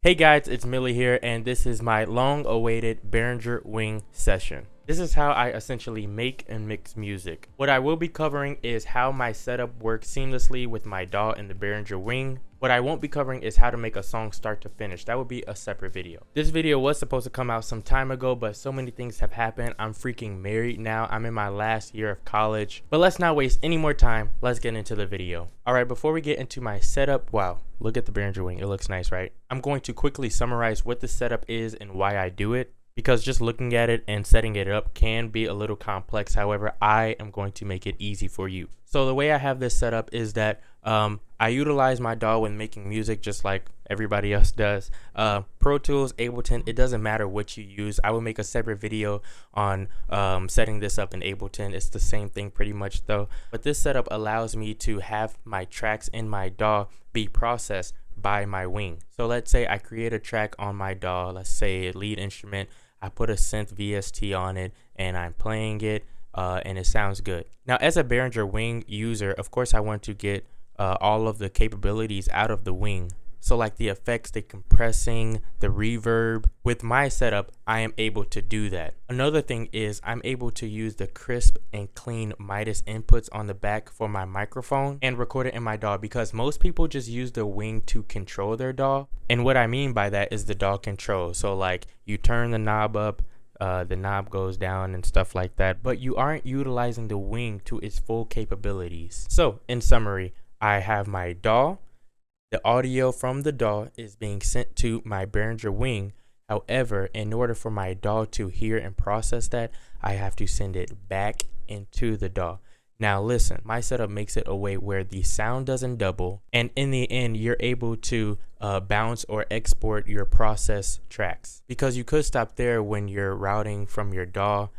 Hey guys, it's Millie here, and this is my long-awaited Behringer wing session. This is how I essentially make and mix music. What I will be covering is how my setup works seamlessly with my DAW and the Behringer wing. What I won't be covering is how to make a song start to finish. That would be a separate video. This video was supposed to come out some time ago, but so many things have happened. I'm freaking married now. I'm in my last year of college. But let's not waste any more time. Let's get into the video. Alright, before we get into my setup, wow, look at the Behringer wing. It looks nice, right? I'm going to quickly summarize what the setup is and why I do it, because just looking at it and setting it up can be a little complex. However, I am going to make it easy for you. So the way I have this set up is that I utilize my DAW when making music just like everybody else does. Pro Tools, Ableton, it doesn't matter what you use. I will make a separate video on setting this up in Ableton. It's the same thing pretty much though. But this setup allows me to have my tracks in my DAW be processed by my wing. So let's say I create a track on my DAW, let's say a lead instrument, I put a synth VST on it and I'm playing it and it sounds good. Now as a Behringer wing user, of course I want to get all of the capabilities out of the wing. So like the effects, the compressing, the reverb. With my setup, I am able to do that. Another thing is I'm able to use the crisp and clean Midas inputs on the back for my microphone and record it in my DAW, because most people just use the wing to control their DAW. And what I mean by that is the DAW control. So like you turn the knob up, the knob goes down and stuff like that, but you aren't utilizing the wing to its full capabilities. So in summary, I have my DAW. The audio from the DAW is being sent to my Behringer wing. However, in order for my DAW to hear and process that, I have to send it back into the DAW. Now listen, my setup makes it a way where the sound doesn't double, and in the end, you're able to bounce or export your process tracks. Because you could stop there when you're routing from your DAW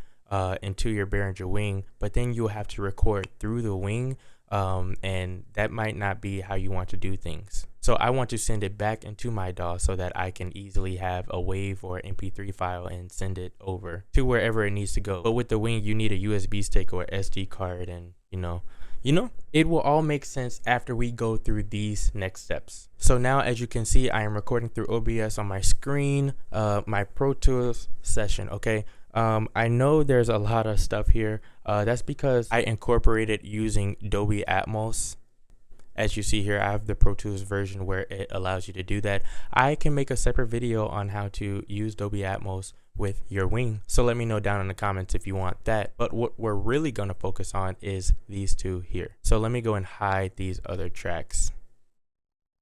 into your Behringer wing, but then you'll have to record through the wing. And that might not be how you want to do things. So I want to send it back into my DAW so that I can easily have a WAV or MP3 file and send it over to wherever it needs to go. But with the wing, you need a USB stick or SD card, and you know, it will all make sense after we go through these next steps. So now, as you can see, I am recording through OBS on my screen, my Pro Tools session, okay? I know there's a lot of stuff here. That's because I incorporated using Dolby Atmos. As you see here, I have the Pro Tools version where it allows you to do that. I can make a separate video on how to use Dolby Atmos with your wing. So let me know down in the comments if you want that. But what we're really going to focus on is these two here. So let me go and hide these other tracks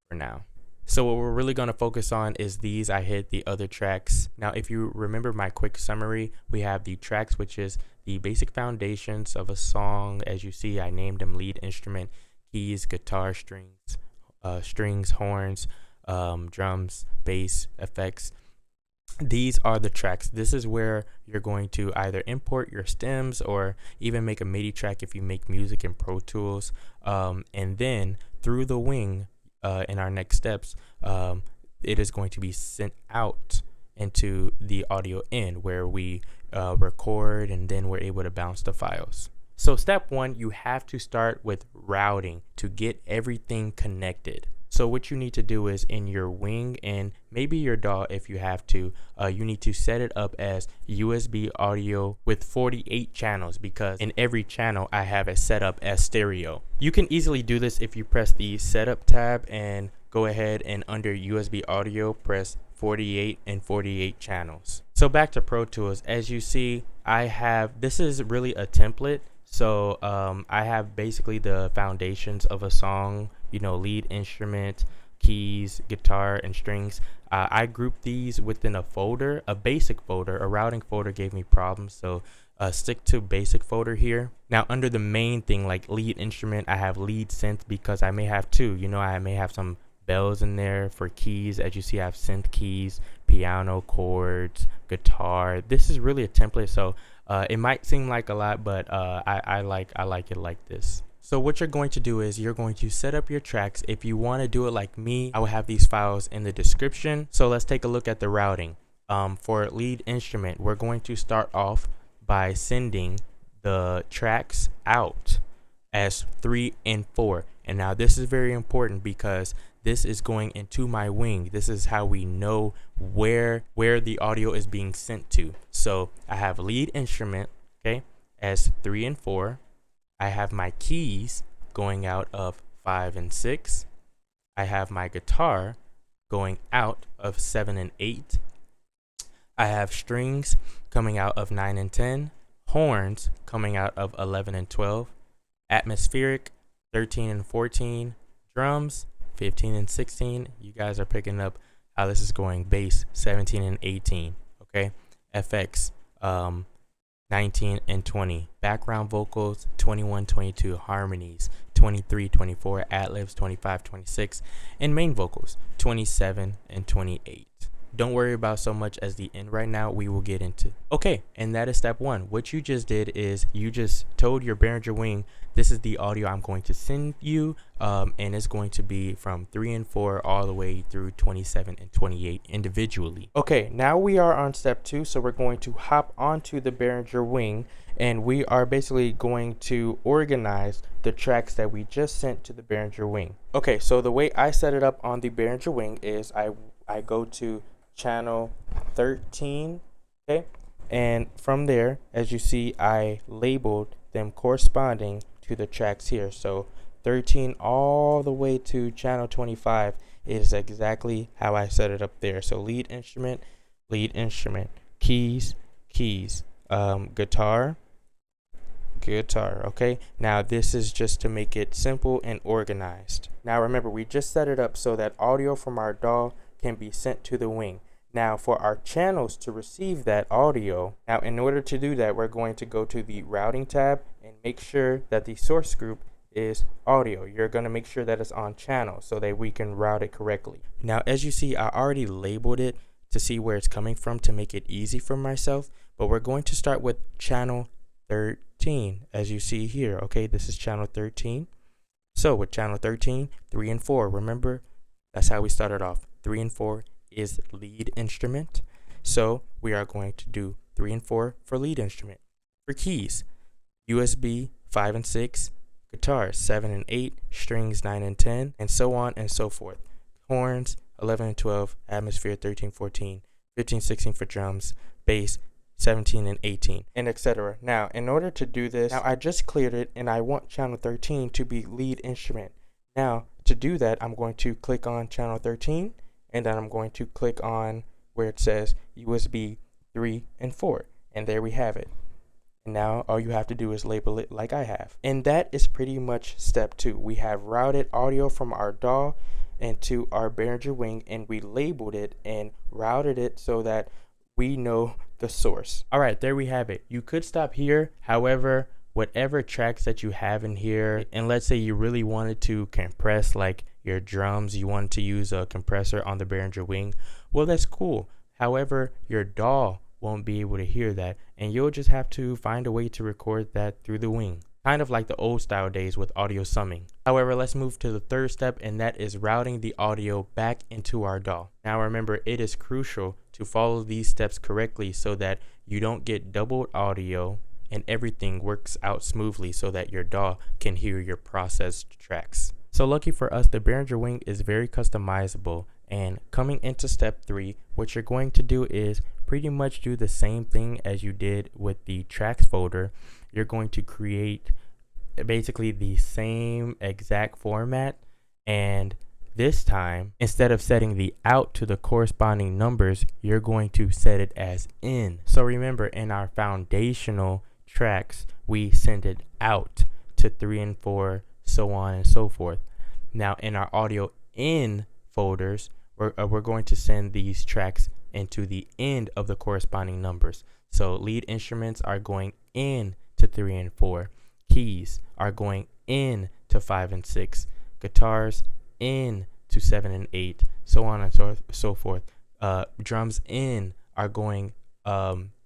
for now. So what we're really going to focus on is these. I hid the other tracks. Now, if you remember my quick summary, we have the tracks, which is the basic foundations of a song. As you see, I named them lead instrument, keys, guitar, strings, horns, drums, bass, effects. These are the tracks. This is where you're going to either import your stems or even make a MIDI track if you make music in Pro Tools. And then through the wing, in our next steps, it is going to be sent out into the audio in where we record, and then we're able to bounce the files. So step one, you have to start with routing to get everything connected. So what you need to do is in your wing and maybe your DAW, if you have to, you need to set it up as USB audio with 48 channels, because in every channel I have it set up as stereo. You can easily do this if you press the setup tab and go ahead and under USB audio press 48 and 48 channels. So back to Pro Tools, as you see, this is really a template. So I have basically the foundations of a song, lead instrument, keys, guitar, and strings. I grouped these within a folder, a basic folder. A routing folder gave me problems, so stick to basic folder here. Now under the main thing like lead instrument, I have lead synth because I may have two. I may have some bells in there. For keys, as you see, I have synth keys, piano chords, guitar. This is really a template, so it might seem like a lot, but I like it like this. So what you're going to do is you're going to set up your tracks. If you want to do it like me, I will have these files in the description. So let's take a look at the routing. For lead instrument, we're going to start off by sending the tracks out as 3 and 4. And now this is very important because this is going into my wing. This is how we know where the audio is being sent to. So I have lead instrument, okay, as 3 and 4. I have my keys going out of 5 and 6. I have my guitar going out of 7 and 8. I have strings coming out of 9 and 10. Horns coming out of 11 and 12. Atmospheric 13 and 14. Drums 15 and 16. You guys are picking up how this is going. Bass 17 and 18. Okay. FX 19 and 20. Background vocals 21, 22. Harmonies 23, 24. Ad-libs 25, 26. And main vocals 27 and 28. Don't worry about so much as the end right now. We will get into. Okay, and that is step 1. What you just did is you just told your Behringer Wing, this is the audio I'm going to send you, and it's going to be from 3 and 4 all the way through 27 and 28 individually. Okay, now we are on step 2, so we're going to hop onto the Behringer Wing, and we are basically going to organize the tracks that we just sent to the Behringer Wing. Okay, so the way I set it up on the Behringer Wing is I go to channel 13, okay, and from there, as you see, I labeled them corresponding to the tracks here. So 13 all the way to channel 25 is exactly how I set it up there. So lead instrument, keys, guitar, okay. Now this is just to make it simple and organized. Now remember, we just set it up so that audio from our DAW can be sent to the wing. Now for our channels to receive that audio, now in order to do that, we're going to go to the routing tab and make sure that the source group is audio. You're going to make sure that it's on channel so that we can route it correctly. Now as you see, I already labeled it to see where it's coming from to make it easy for myself, but we're going to start with channel 13 as you see here. Okay, this is channel 13. So with channel 13, 3 and 4, remember that's how we started off. 3 and 4 is lead instrument, so we are going to do 3 and 4 for lead instrument. For keys, USB 5 and 6, guitar 7 and 8, strings 9 and 10, and so on and so forth. Horns 11 and 12, atmosphere 13, 14, 15, 16 for drums, bass 17 and 18, and etc. Now in order to do this, now I just cleared it and I want channel 13 to be lead instrument. Now to do that, I'm going to click on channel 13, and then I'm going to click on where it says USB 3 and 4, and there we have it. And now all you have to do is label it like I have. And that is pretty much step 2. We have routed audio from our DAW into our Behringer Wing, and we labeled it and routed it so that we know the source. All right, there we have it. You could stop here. However, whatever tracks that you have in here, and let's say you really wanted to compress like your drums, you wanted to use a compressor on the Behringer Wing, well, that's cool. However, your DAW won't be able to hear that, and you'll just have to find a way to record that through the wing, kind of like the old style days with audio summing. However, let's move to the third step, and that is routing the audio back into our DAW. Now remember, it is crucial to follow these steps correctly so that you don't get doubled audio and everything works out smoothly so that your DAW can hear your processed tracks. So lucky for us, the Behringer Wing is very customizable, and coming into step 3, what you're going to do is pretty much do the same thing as you did with the tracks folder. You're going to create basically the same exact format, and this time, instead of setting the out to the corresponding numbers, you're going to set it as in. So remember, in our foundational tracks, we send it out to 3 and 4, so on and so forth. Now in our audio in folders, we're going to send these tracks into the end of the corresponding numbers. So lead instruments are going in to 3 and 4, keys are going in to 5 and 6, guitars in to 7 and 8, so on and so forth. Drums in are going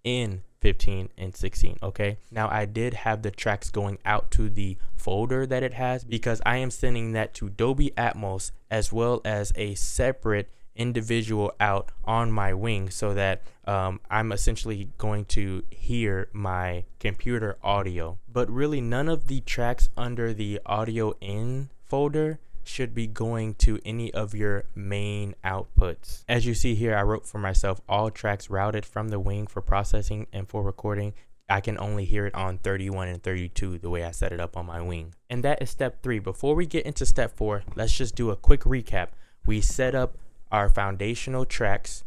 in 15 and 16. Okay, now I did have the tracks going out to the folder that it has because I am sending that to Dolby Atmos as well as a separate individual out on my wing, so that I'm essentially going to hear my computer audio. But really, none of the tracks under the audio in folder, should be going to any of your main outputs. As you see here, I wrote for myself all tracks routed from the wing for processing and for recording. I can only hear it on 31 and 32 the way I set it up on my wing. And that is step 3. Before we get into step 4, let's just do a quick recap. We set up our foundational tracks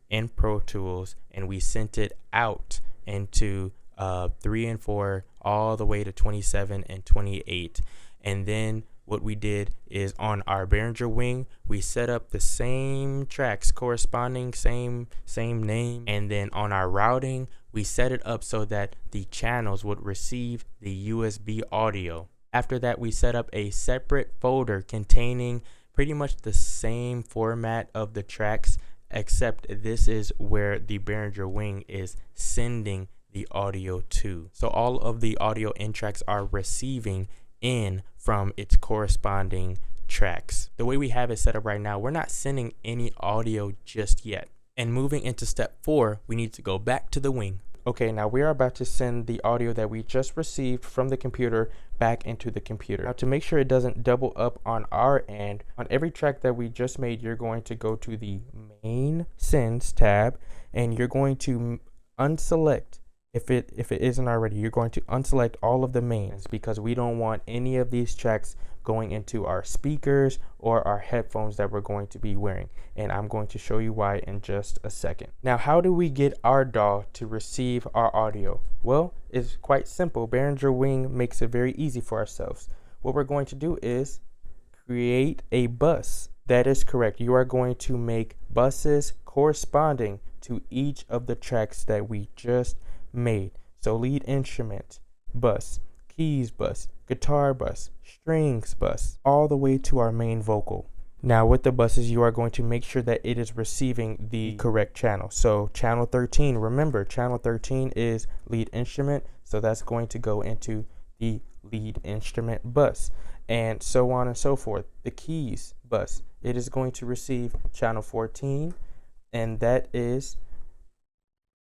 in Pro Tools, and we sent it out into 3 and 4 all the way to 27 and 28. And then what we did is on our Behringer wing, we set up the same tracks corresponding, same name. And then on our routing, we set it up so that the channels would receive the USB audio. After that, we set up a separate folder containing pretty much the same format of the tracks, except this is where the Behringer wing is sending the audio to. So all of the audio in tracks are receiving in from its corresponding tracks. The way we have it set up right now, we're not sending any audio just yet. And moving into step 4, we need to go back to the wing. Okay, now we are about to send the audio that we just received from the computer back into the computer. Now, to make sure it doesn't double up on our end, on every track that we just made, you're going to go to the main sends tab, and you're going to unselect, if it isn't already, you're going to unselect all of the mains, because we don't want any of these tracks going into our speakers or our headphones that we're going to be wearing. And I'm going to show you why in just a second. Now, how do we get our DAW to receive our audio? Well, it's quite simple. Behringer wing makes it very easy for ourselves. What we're going to do is create a bus. That is correct. You are going to make buses corresponding to each of the tracks that we just made. So lead instrument bus, keys bus, guitar bus, strings bus, all the way to our main vocal. Now with the buses, you are going to make sure that it is receiving the correct channel. So channel 13, remember channel 13 is lead instrument, so that's going to go into the lead instrument bus, and so on and so forth. The keys bus, it is going to receive channel 14, and that is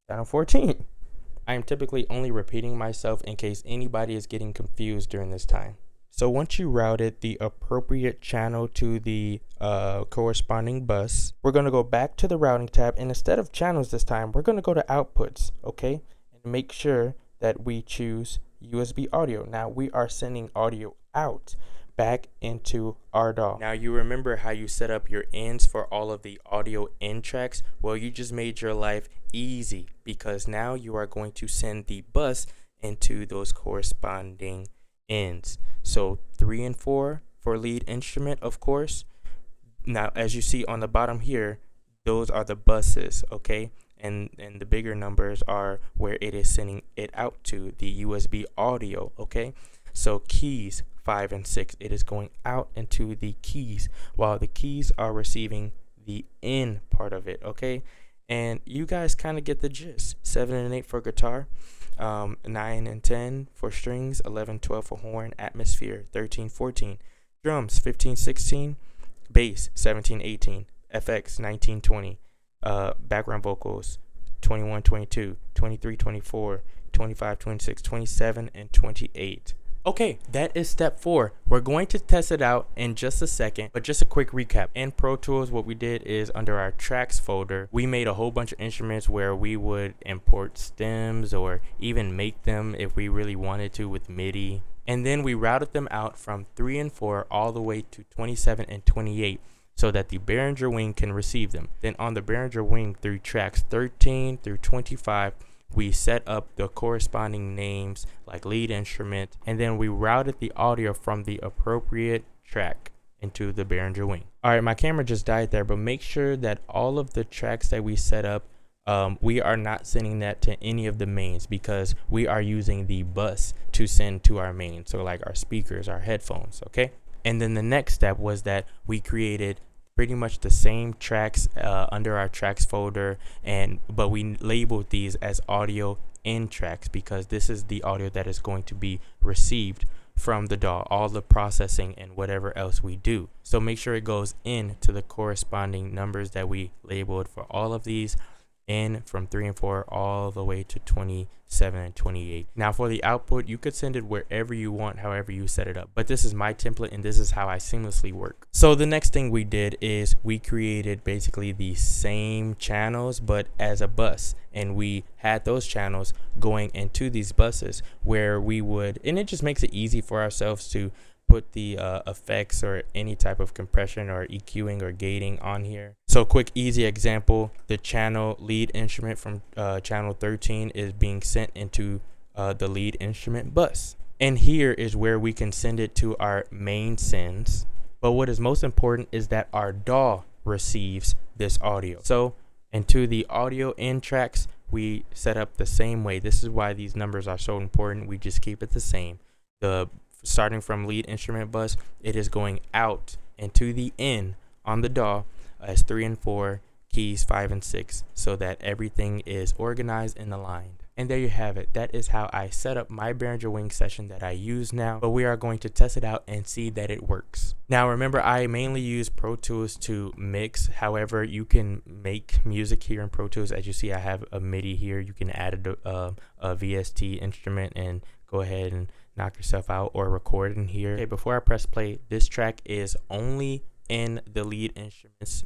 channel 14. I am typically only repeating myself in case anybody is getting confused during this time. So once you routed the appropriate channel to the corresponding bus, we're going to go back to the routing tab, and instead of channels this time, we're going to go to outputs, okay? And make sure that we choose USB audio. Now we are sending audio out back into our DAW. Now you remember how you set up your ends for all of the audio in tracks? Well, you just made your life easy, because now you are going to send the bus into those corresponding ends. So 3 and 4 for lead instrument, of course. Now as you see on the bottom here, those are the buses, okay? And the bigger numbers are where it is sending it out to, the USB audio, okay? So keys 5 and 6, it is going out into the keys, while the keys are receiving the in part of it, okay? And you guys kind of get the gist. 7 and 8 for guitar, 9 and 10 for strings, 11, 12 for horn, atmosphere, 13, 14, drums, 15, 16, bass, 17, 18, FX, 19, 20, background vocals, 21, 22, 23, 24, 25, 26, 27, and 28. Okay, that is step 4. We're going to test it out in just a second, but just a quick recap. In Pro Tools, what we did is under our tracks folder, we made a whole bunch of instruments where we would import stems or even make them if we really wanted to with MIDI. And then we routed them out from 3 and 4 all the way to 27 and 28 so that the Behringer wing can receive them. Then on the Behringer wing through tracks 13 through 25, we set up the corresponding names like lead instrument, and then we routed the audio from the appropriate track into the Behringer wing. All right, my camera just died there, but make sure that all of the tracks that we set up, we are not sending that to any of the mains, because we are using the bus to send to our main. So like our speakers, our headphones, okay? And then the next step was that we created pretty much the same tracks under our tracks folder, but we labeled these as audio in tracks, because this is the audio that is going to be received from the DAW, all the processing and whatever else we do. So make sure it goes in to the corresponding numbers that we labeled for all of these. in from 3 and 4 all the way to 27 and 28. Now for the output, you could send it wherever you want, however you set it up. But this is my template and this is how I seamlessly work. So the next thing we did is we created basically the same channels but as a bus, and we had those channels going into these buses where we would, and it just makes it easy for ourselves to put the effects or any type of compression or EQing or gating on here. So quick easy example, the channel lead instrument from channel 13 is being sent into the lead instrument bus, and here is where we can send it to our main sends. But what is most important is that our DAW receives this audio. So into the audio in tracks, we set up the same way. This is why these numbers are so important. We just keep it the same. The starting from lead instrument bus, it is going out into the in on the DAW as 3 and 4, keys 5 and 6, so that everything is organized and aligned. And there you have it. That is how I set up my Behringer Wing session that I use now, but we are going to test it out and see that it works. Now remember, I mainly use Pro Tools to mix. However, you can make music here in Pro Tools. As you see, I have a MIDI here. You can add a VST instrument and go ahead and knock yourself out or record in here. Okay, before I press play, this track is only in the lead instruments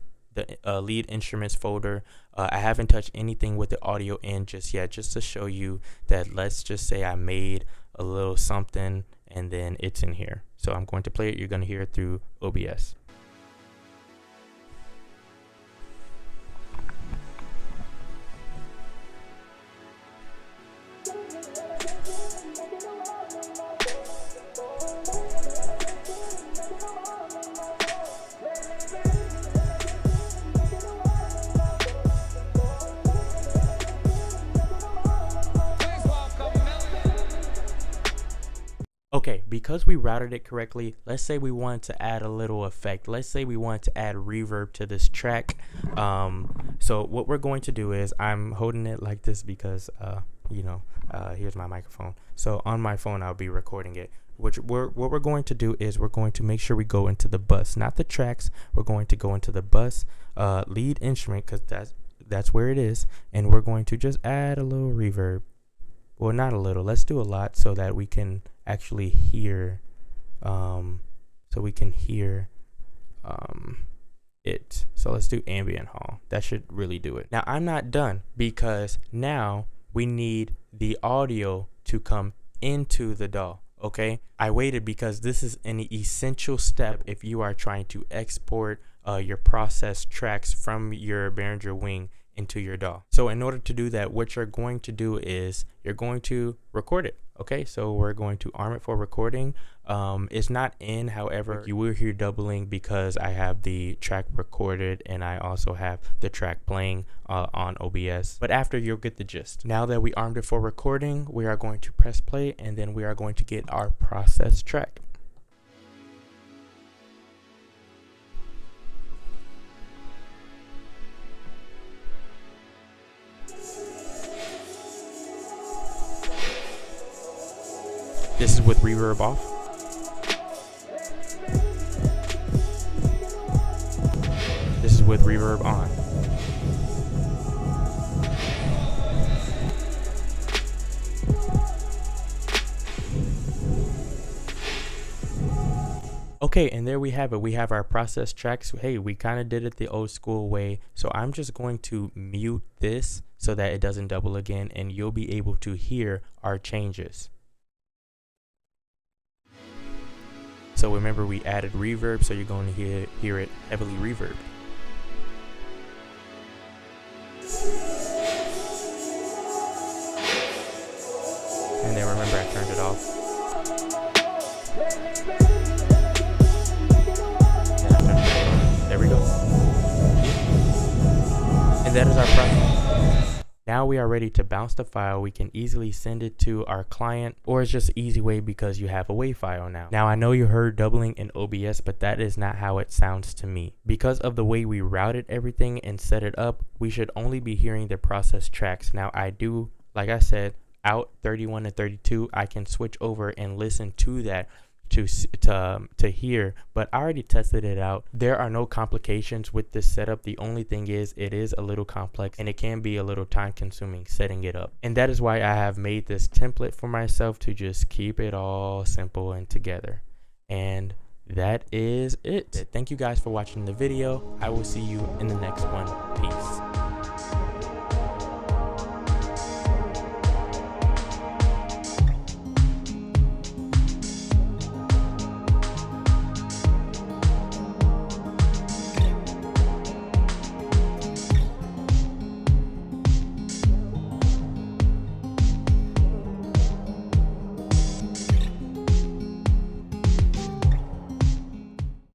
folder. I haven't touched anything with the audio in just yet, just to show you that, let's just say I made a little something and then it's in here. So I'm going to play it. You're going to hear it through OBS. Okay, because we routed it correctly, let's say we want to add a little effect. Let's say we want to add reverb to this track. So what we're going to do is, I'm holding it like this because, here's my microphone. So on my phone, I'll be recording it. What we're going to do is we're going to make sure we go into the bus, not the tracks. We're going to go into the bus lead instrument, because that's where it is. And we're going to just add a little reverb. Well, not a little. Let's do a lot so that we can actually hear. It. So let's do ambient hall. That should really do it. Now I'm not done, because now we need the audio to come into the DAW. Okay, I waited because this is an essential step if you are trying to export your processed tracks from your Behringer Wing into your DAW. So in order to do that, what you're going to do is you're going to record it. Okay, so we're going to arm it for recording. It's not in, however, you will hear doubling because I have the track recorded and I also have the track playing on OBS. But after, you'll get the gist. Now that we armed it for recording, we are going to press play and then we are going to get our processed track. This is with reverb off. This is with reverb on. Okay, and there we have it. We have our process tracks. Hey, we kind of did it the old school way. So I'm just going to mute this so that it doesn't double again, and you'll be able to hear our changes. So remember, we added reverb, so you're going to hear it heavily reverb. And then remember, I turned it off. There we go. And that is our process. Now we are ready to bounce the file. We can easily send it to our client, or it's just an easy way because you have a WAV file now. Now I know you heard doubling in OBS, but that is not how it sounds to me. Because of the way we routed everything and set it up, we should only be hearing the process tracks. Now I do, like I said, out 31 and 32, I can switch over and listen to that to hear, but I already tested it out. There are no complications with this setup. The only thing is it is a little complex and it can be a little time consuming setting it up. And that is why I have made this template for myself to just keep it all simple and together. And that is it. Thank you guys for watching the video. I will see you in the next one. Peace.